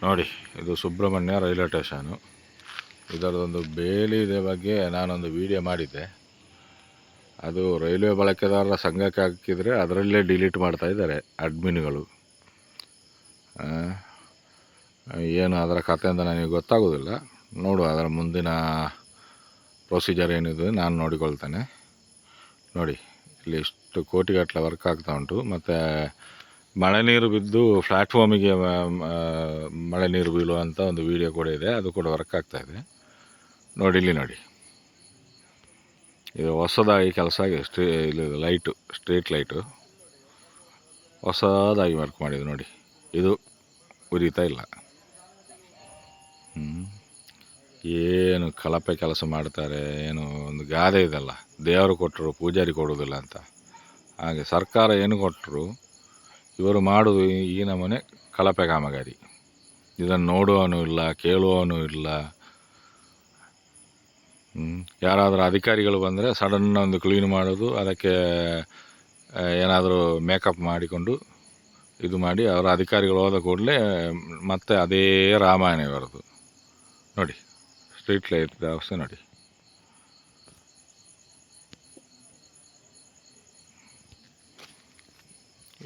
ನೋಡಿ, ಇದು Subrahmanya railway station. ಇದರದೊಂದು ಬೇಲಿದೆ ಬಗ್ಗೆ ನಾನೊಂದು ವಿಡಿಯೋ ಮಾಡಿದ್ದೆ. ಅದು ರೈಲ್ವೆ ಬಳಕೆದಾರರ ಸಂಘಕ್ಕೆ ಹಾಕಿದರೆ ಅದರಲ್ಲೇ ಡಿಲೀಟ್ ಮಾಡ್ತಾಯಿದ್ದಾರೆ ಅಡ್ಮಿನ್ಗಳು. ಏನು ಅದರ ಕಥೆ ಅಂತ ನನಗೆ ಗೊತ್ತಾಗೋದಿಲ್ಲ. ನೋಡುವ ಅದರ ಮುಂದಿನ ಪ್ರೊಸೀಜರ್ ಏನಿದೆ ನಾನು ನೋಡಿಕೊಳ್ತೇನೆ. ನೋಡಿ, ಇಲ್ಲಿ ಇಷ್ಟು ಕೋಟಿಗಟ್ಟಲೆ ವರ್ಕ್ ಆಗ್ತಾ ಉಂಟು. ಮತ್ತು ಮಳೆ ನೀರು ಬಿದ್ದು ಪ್ಲ್ಯಾಟ್ಫಾರ್ಮಿಗೆ ಮಳೆ ನೀರು ಬೀಳುವಂಥ ಒಂದು ವಿಡಿಯೋ ಕೂಡ ಇದೆ. ಅದು ಕೂಡ ವರ್ಕ್ ಆಗ್ತಾಯಿದೆ. ನೋಡಿ, ಇಲ್ಲಿ ನೋಡಿ, ಇದು ಹೊಸದಾಗಿ ಕೆಲಸ ಆಗಿದೆ. ಇಲ್ಲಿ ಲೈಟು, ಸ್ಟ್ರೀಟ್ ಲೈಟು ಹೊಸದಾಗಿ ವರ್ಕ್ ಮಾಡಿದ್ದು. ನೋಡಿ, ಇದು ಉರಿತಾ ಇಲ್ಲ. ಏನು ಕಳಪೆ ಕೆಲಸ ಮಾಡ್ತಾರೆ. ಏನು ಒಂದು ಗಾದೆ ಇದಲ್ಲ, ದೇವರು ಕೊಟ್ಟರು ಪೂಜಾರಿ ಕೊಡೋದಿಲ್ಲ ಅಂತ. ಹಾಗೆ ಸರ್ಕಾರ ಏನು ಕೊಟ್ಟರು ಇವರು ಮಾಡೋದು ಈ ನಮೂನೆ ಕಳಪೆ ಕಾಮಗಾರಿ. ಇದನ್ನು ನೋಡುವವನು ಇಲ್ಲ, ಕೇಳುವವನು ಇಲ್ಲ. ಯಾರಾದರೂ ಅಧಿಕಾರಿಗಳು ಬಂದರೆ ಸಡನ್ ಒಂದು ಕ್ಲೀನ್ ಮಾಡೋದು, ಅದಕ್ಕೆ ಏನಾದರೂ ಮೇಕಪ್ ಮಾಡಿಕೊಂಡು ಇದು ಮಾಡಿ ಅವರ ಅಧಿಕಾರಿಗಳು ಹೋದ ಕೂಡಲೇ ಮತ್ತೆ ಅದೇ ರಾಮಾಯಣ ಬರೋದು. ನೋಡಿ, ಸ್ಟ್ರೀಟ್ ಲೈಟ್ ಅವಸ್ಥೆ ನೋಡಿ.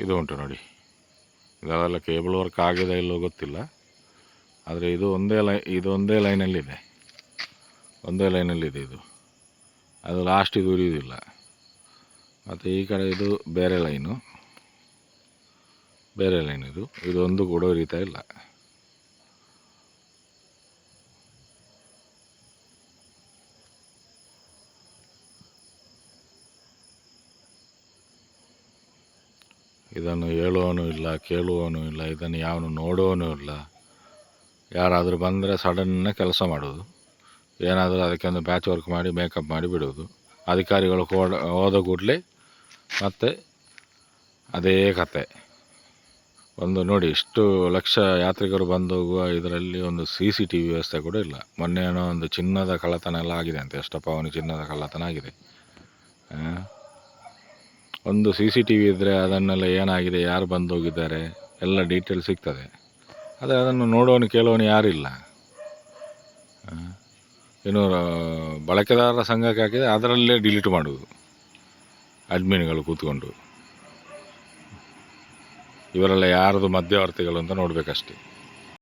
ಇದು ಉಂಟು ನೋಡಿ, ಇದೆಲ್ಲ ಕೇಬಲ್ ವರ್ಕ್ ಆಗಿದೆ ಇಲ್ಲೋ ಗೊತ್ತಿಲ್ಲ. ಆದರೆ ಇದು ಒಂದೇ ಲೈನಲ್ಲಿದೆ, ಒಂದೇ ಲೈನಲ್ಲಿದೆ ಇದು. ಅದು ಲಾಸ್ಟ್ ಇದು ಉರಿಯೋದಿಲ್ಲ. ಮತ್ತು ಈ ಕಡೆ ಇದು ಬೇರೆ ಲೈನ್ ಇದು ಒಂದು ಕೂಡ ಉರಿತಾ ಇಲ್ಲ. ಇದನ್ನು ಹೇಳುವವನು ಇಲ್ಲ, ಕೇಳುವವನು ಇಲ್ಲ, ಇದನ್ನು ಯಾವನು ನೋಡುವವನು ಇಲ್ಲ. ಯಾರಾದರೂ ಬಂದರೆ ಸಡನ್ನ ಕೆಲಸ ಮಾಡೋದು, ಏನಾದರೂ ಅದಕ್ಕೆ ಒಂದು ಪ್ಯಾಚ್ ವರ್ಕ್ ಮಾಡಿ ಮೇಕಪ್ ಮಾಡಿ ಬಿಡೋದು. ಅಧಿಕಾರಿಗಳು ಹೋದ ಕೂಡಲೇ ಮತ್ತೆ ಅದೇ ಕತೆ. ಒಂದು ನೋಡಿ, ಇಷ್ಟು ಲಕ್ಷ ಯಾತ್ರಿಕರು ಬಂದು ಹೋಗುವ ಇದರಲ್ಲಿ ಒಂದು CCTV ವ್ಯವಸ್ಥೆ ಕೂಡ ಇಲ್ಲ. ಮೊನ್ನೆ ಏನೋ ಒಂದು ಚಿನ್ನದ ಕಳ್ಳತನ ಎಲ್ಲ ಆಗಿದೆ ಅಂತೆ, ಎಷ್ಟಪ್ಪ ಅವನು ಚಿನ್ನದ ಕಳ್ಳತನ ಆಗಿದೆ. ಒಂದು CCTV ಇದ್ದರೆ ಅದನ್ನೆಲ್ಲ ಏನಾಗಿದೆ, ಯಾರು ಬಂದು ಹೋಗಿದ್ದಾರೆ ಎಲ್ಲ ಡೀಟೇಲ್ ಸಿಗ್ತದೆ. ಆದರೆ ಅದನ್ನು ನೋಡೋನು ಕೇಳೋನು ಯಾರಿಲ್ಲ. ಇನ್ನು ಬಳಕೆದಾರರ ಸಂಘಕ್ಕೆ ಹಾಕಿದರೆ ಅದರಲ್ಲೇ ಡಿಲೀಟ್ ಮಾಡೋದು ಅಡ್ಮಿನ್ಗಳು ಕೂತ್ಕೊಂಡು. ಇವರೆಲ್ಲ ಯಾರ್ದು ಮಧ್ಯವರ್ತಿಗಳು ಅಂತ ನೋಡಬೇಕಷ್ಟೇ.